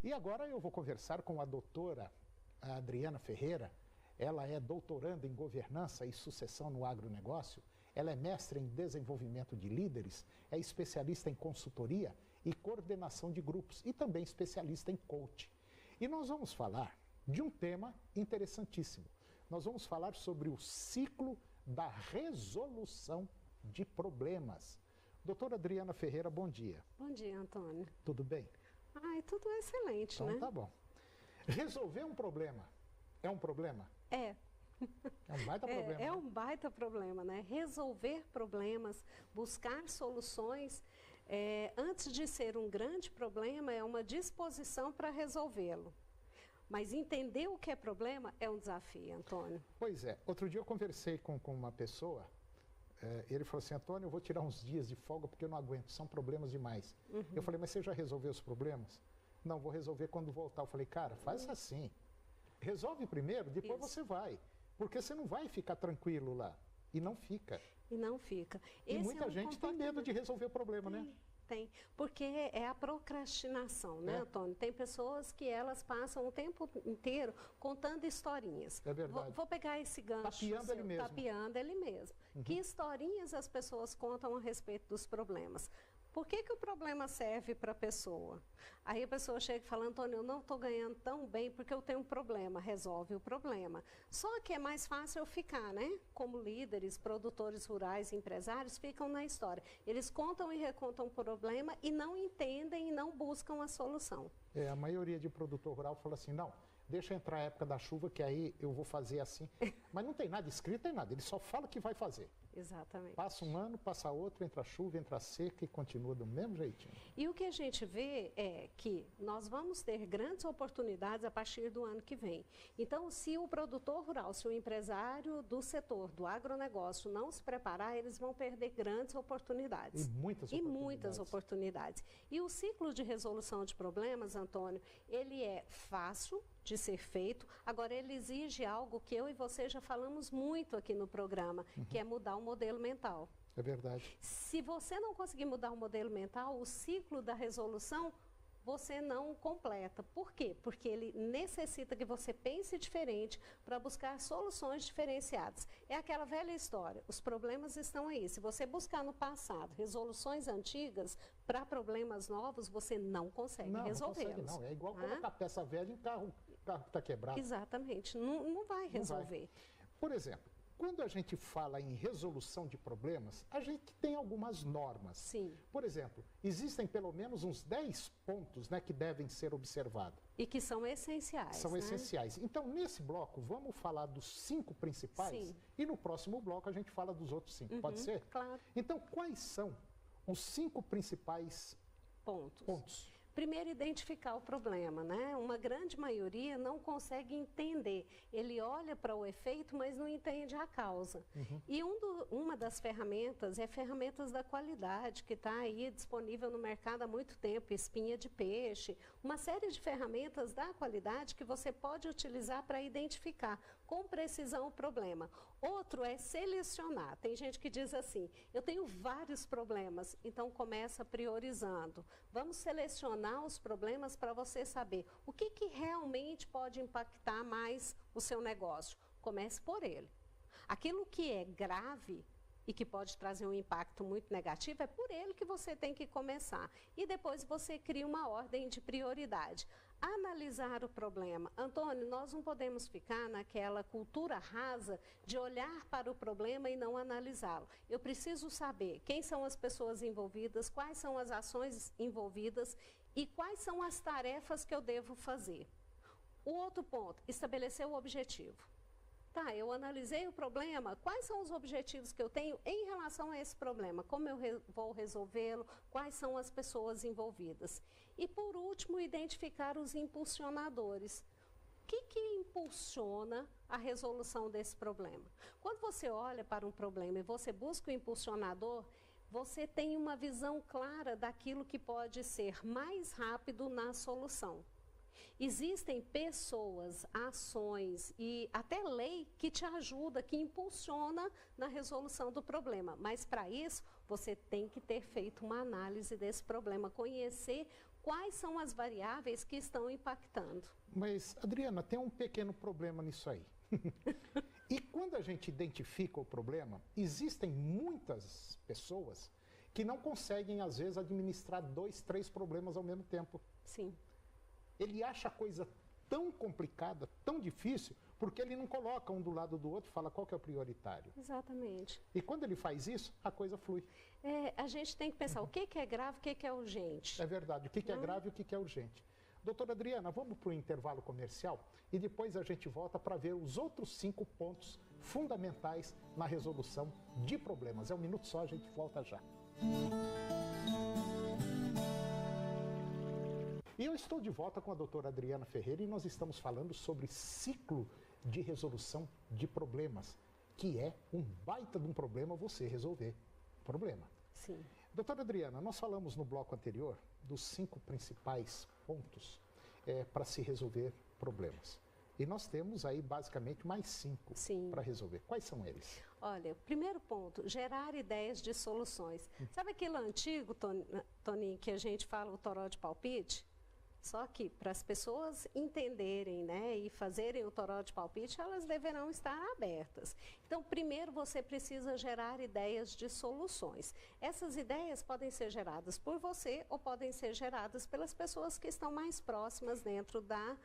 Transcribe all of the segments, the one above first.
E agora eu vou conversar com a doutora Adriana Ferreira. Ela é doutoranda em governança e sucessão no agronegócio. Ela é mestre em desenvolvimento de líderes, é especialista em consultoria e coordenação de grupos e também especialista em coaching. E nós vamos falar de um tema interessantíssimo. Nós vamos falar sobre o ciclo da resolução de problemas. Doutora Adriana Ferreira, bom dia. Bom dia, Antônio. Tudo bem? Ai, tudo excelente, então, né? Tá bom. Resolver um problema é um problema? É. É um baita problema. É um baita problema, né? Resolver problemas, buscar soluções, antes de ser um grande problema, é uma disposição para resolvê-lo. Mas entender o que é problema é um desafio, Antônio. Pois é. Outro dia eu conversei com uma pessoa, ele falou assim, Antônio, eu vou tirar uns dias de folga porque eu não aguento, são problemas demais. Eu falei, mas você já resolveu os problemas? Não, vou resolver quando voltar. Eu falei, cara, faz assim. Resolve primeiro, depois você vai. Porque você não vai ficar tranquilo lá. E não fica. E não fica. E muita gente tem medo de resolver o problema, né? Tem, porque é a procrastinação, né, Antônio? Tem pessoas que elas passam o tempo inteiro contando historinhas. É verdade. Vou pegar esse gancho. Tapeando ele mesmo. Tapeando ele mesmo. Que historinhas as pessoas contam a respeito dos problemas? Por que o problema serve para a pessoa? Aí a pessoa chega e fala, Antônio, eu não estou ganhando tão bem porque eu tenho um problema. Resolve o problema. Só que é mais fácil eu ficar, né? Como líderes, produtores rurais, empresários, ficam na história. Eles contam e recontam o problema e não entendem e não buscam a solução. A maioria de produtor rural fala assim, não, deixa entrar a época da chuva que aí eu vou fazer assim. Mas não tem nada escrito, nem nada, ele só fala que vai fazer. Exatamente. Passa um ano, passa outro, entra a chuva, entra a seca e continua do mesmo jeitinho. E o que a gente vê é que nós vamos ter grandes oportunidades a partir do ano que vem. Então, se o produtor rural, se o empresário do setor, do agronegócio não se preparar, eles vão perder grandes oportunidades. E muitas oportunidades. E o ciclo de resolução de problemas, Antônio, ele é fácil de ser feito. Agora, ele exige algo que eu e você já falamos muito aqui no programa, que é mudar o modelo mental. É verdade. Se você não conseguir mudar o modelo mental, o ciclo da resolução você não completa. Por quê? Porque ele necessita que você pense diferente para buscar soluções diferenciadas. É aquela velha história, os problemas estão aí. Se você buscar no passado resoluções antigas para problemas novos, você não consegue resolvê-los. Não, é igual colocar peça velha em carro que está quebrado. Exatamente, não vai resolver. Por exemplo, quando a gente fala em resolução de problemas, a gente tem algumas normas. Sim. Por exemplo, existem pelo menos uns 10 pontos, né, que devem ser observados. E que são essenciais. São essenciais. Então, nesse bloco, vamos falar dos 5 principais. Sim. E no próximo bloco a gente fala dos outros 5. Pode ser? Claro. Então, quais são os 5 principais pontos? Primeiro, identificar o problema, né? Uma grande maioria não consegue entender. Ele olha para o efeito, mas não entende a causa. E uma das ferramentas é ferramentas da qualidade, que está aí disponível no mercado há muito tempo, espinha de peixe, uma série de ferramentas da qualidade que você pode utilizar para identificar com precisão o problema. Outro é selecionar. Tem gente que diz assim, eu tenho vários problemas, então começa priorizando. Vamos selecionar os problemas para você saber o que realmente pode impactar mais o seu negócio. Comece por ele. Aquilo que é grave e que pode trazer um impacto muito negativo, é por ele que você tem que começar. E depois você cria uma ordem de prioridade. Analisar o problema. Antônio, nós não podemos ficar naquela cultura rasa de olhar para o problema e não analisá-lo. Eu preciso saber quem são as pessoas envolvidas, quais são as ações envolvidas e quais são as tarefas que eu devo fazer. O outro ponto, estabelecer o objetivo. Tá, eu analisei o problema, quais são os objetivos que eu tenho em relação a esse problema? Como eu vou resolvê-lo? Quais são as pessoas envolvidas? E, por último, identificar os impulsionadores. O que impulsiona a resolução desse problema? Quando você olha para um problema e você busca o impulsionador, você tem uma visão clara daquilo que pode ser mais rápido na solução. Existem pessoas, ações e até lei que te ajuda, que impulsiona na resolução do problema. Mas para isso, você tem que ter feito uma análise desse problema, conhecer quais são as variáveis que estão impactando. Mas, Adriana, tem um pequeno problema nisso aí. E quando a gente identifica o problema, existem muitas pessoas que não conseguem, às vezes, administrar 2, 3 problemas ao mesmo tempo. Sim. Ele acha a coisa tão complicada, tão difícil, porque ele não coloca um do lado do outro e fala qual que é o prioritário. Exatamente. E quando ele faz isso, a coisa flui. A gente tem que pensar o que é grave, o que é urgente. É verdade, o que é grave e o que é urgente. Doutora Adriana, vamos para o intervalo comercial e depois a gente volta para ver os outros 5 pontos fundamentais na resolução de problemas. É um minuto só, a gente volta já. E eu estou de volta com a doutora Adriana Ferreira e nós estamos falando sobre ciclo de resolução de problemas, que é um baita de um problema você resolver o problema. Sim. Doutora Adriana, nós falamos no bloco anterior dos 5 principais pontos para se resolver problemas. E nós temos aí basicamente mais 5 para resolver. Quais são eles? Olha, primeiro ponto, gerar ideias de soluções. Sabe aquele antigo, Toninho, que a gente fala o toró de palpite? Só que para as pessoas entenderem, né, e fazerem o toró de palpite, elas deverão estar abertas. Então, primeiro você precisa gerar ideias de soluções. Essas ideias podem ser geradas por você ou podem ser geradas pelas pessoas que estão mais próximas dentro da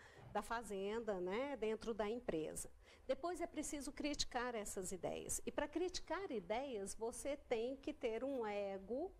fazenda, né, dentro da empresa. Depois é preciso criticar essas ideias. E para criticar ideias, você tem que ter um ego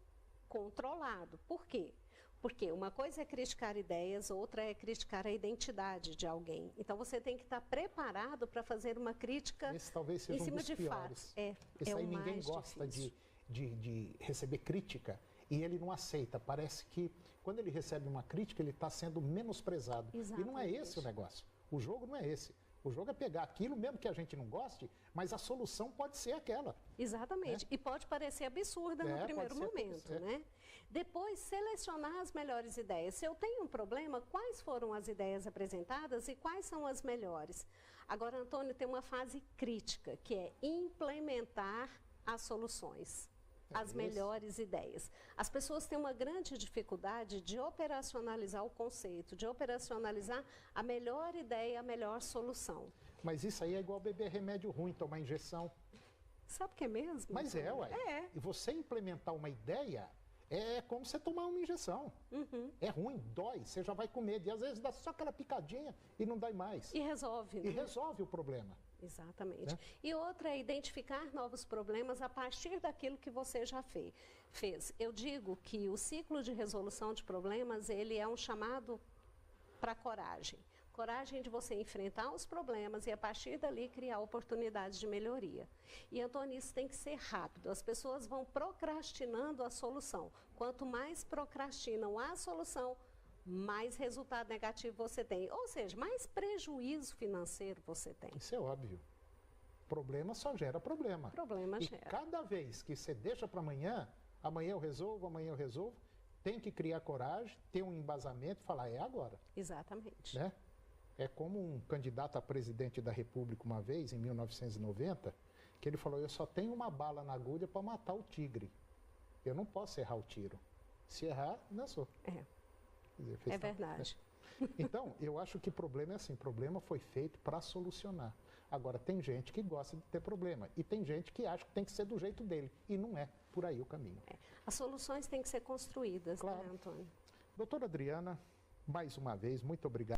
controlado. Por quê? Porque uma coisa é criticar ideias, outra é criticar a identidade de alguém. Então, você tem que estar preparado para fazer uma crítica Esse talvez seja em cima um dos de piores. fatos. Esse aí o ninguém mais gosta difícil. de receber crítica e ele não aceita. Parece que quando ele recebe uma crítica, ele está sendo menosprezado. Exatamente. E não é esse o negócio. O jogo não é esse. O jogo é pegar aquilo, mesmo que a gente não goste, mas a solução pode ser aquela. Exatamente. E pode parecer absurda no primeiro momento, né? Depois, selecionar as melhores ideias. Se eu tenho um problema, quais foram as ideias apresentadas e quais são as melhores? Agora, Antônio, tem uma fase crítica, que é implementar as soluções, as melhores ideias. As pessoas têm uma grande dificuldade de operacionalizar o conceito, de operacionalizar a melhor ideia, a melhor solução. Mas isso aí é igual beber remédio ruim, tomar injeção. Sabe o que é mesmo? Mas ué. E você implementar uma ideia é como você tomar uma injeção. É ruim, dói, você já vai com medo. E às vezes dá só aquela picadinha e não dói mais. E resolve. E resolve o problema. Exatamente. E outra é identificar novos problemas a partir daquilo que você já fez. Eu digo que o ciclo de resolução de problemas, ele é um chamado para coragem. Coragem de você enfrentar os problemas e, a partir dali, criar oportunidades de melhoria. E, Antônio, isso tem que ser rápido. As pessoas vão procrastinando a solução. Quanto mais procrastinam a solução, mais resultado negativo você tem. Ou seja, mais prejuízo financeiro você tem. Isso é óbvio. Problema só gera problema. Problema e gera. Cada vez que você deixa para amanhã, amanhã eu resolvo, tem que criar coragem, ter um embasamento e falar, é agora. Exatamente. Né? É como um candidato a presidente da República uma vez, em 1990, que ele falou, eu só tenho uma bala na agulha para matar o tigre. Eu não posso errar o tiro. Se errar, dançou. É verdade. Então, eu acho que problema é assim, problema foi feito para solucionar. Agora, tem gente que gosta de ter problema e tem gente que acha que tem que ser do jeito dele e não é por aí o caminho. As soluções têm que ser construídas, claro. Né, Antônio? Doutora Adriana, mais uma vez, muito obrigado.